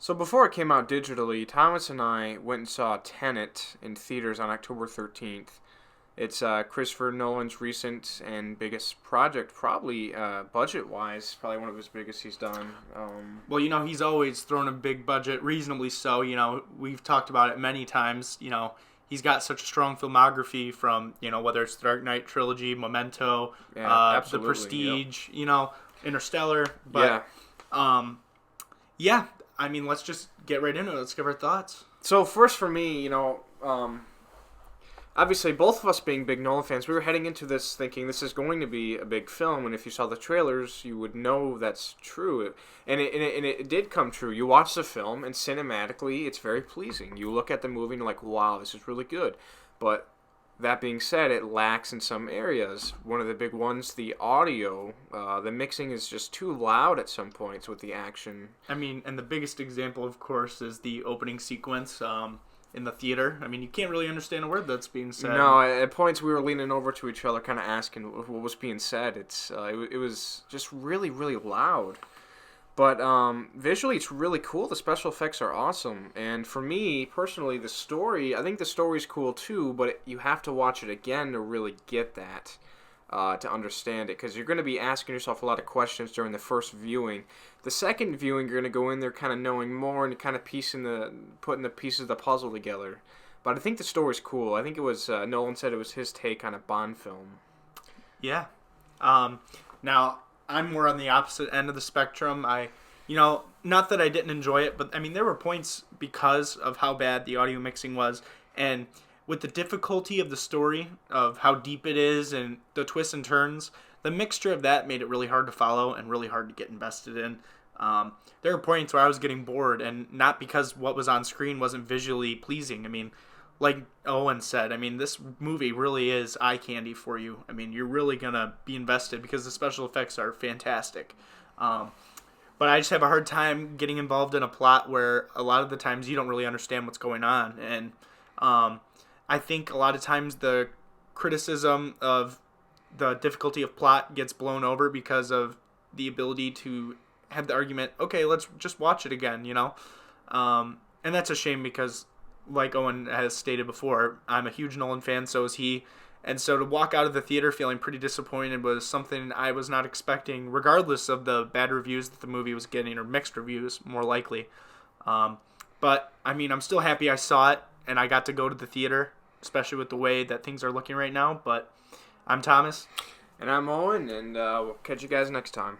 So before it came out digitally, Thomas and I went and saw Tenet in theaters on October 13th. It's Christopher Nolan's recent and biggest project, probably budget-wise, probably one of his biggest he's done. Well, he's always thrown a big budget, reasonably so. We've talked about it many times. He's got such a strong filmography from, whether it's the Dark Knight trilogy, Memento, Yeah, The absolutely. Yep. Prestige, Interstellar. Yeah. But, yeah, I mean, let's just get right into it. Let's give our thoughts. So first for me, obviously both of us being big Nolan fans, we were heading into this thinking this is going to be a big film, and if you saw the trailers, you would know that's true. And it did come true. You watch the film, and cinematically, it's very pleasing. You look at the movie, and you're like, wow, this is really good. But that being said, it lacks in some areas. One of the big ones, the audio. The mixing is just too loud at some points with the action. I mean, and the biggest example, of course, is the opening sequence in the theater. I mean, you can't really understand a word that's being said. No, at points we were leaning over to each other, kind of asking what was being said. It was just really, really loud. But visually, it's really cool. The special effects are awesome. And for me, personally, the story, I think the story's cool too, but you have to watch it again to really get that, to understand it. Because you're going to be asking yourself a lot of questions during the first viewing. The second viewing, you're going to go in there kind of knowing more and kind of putting the pieces of the puzzle together. But I think the story's cool. I think it was, Nolan said it was his take on a Bond film. Yeah. Now, I'm more on the opposite end of the spectrum. Not that I didn't enjoy it, but I mean, there were points because of how bad the audio mixing was, and with the difficulty of the story, of how deep it is, and the twists and turns, the mixture of that made it really hard to follow and really hard to get invested in. There were points where I was getting bored, and not because what was on screen wasn't visually pleasing. I mean, like Owen said, I mean, this movie really is eye candy for you. I mean, you're really going to be invested because the special effects are fantastic. But I just have a hard time getting involved in a plot where a lot of the times you don't really understand what's going on. And I think a lot of times the criticism of the difficulty of plot gets blown over because of the ability to have the argument, okay, let's just watch it again, And that's a shame because, like Owen has stated before, I'm a huge Nolan fan, so is he. And so to walk out of the theater feeling pretty disappointed was something I was not expecting, regardless of the bad reviews that the movie was getting, or mixed reviews, more likely. But, I mean, I'm still happy I saw it, and I got to go to the theater, especially with the way that things are looking right now. But I'm Thomas. And I'm Owen, and we'll catch you guys next time.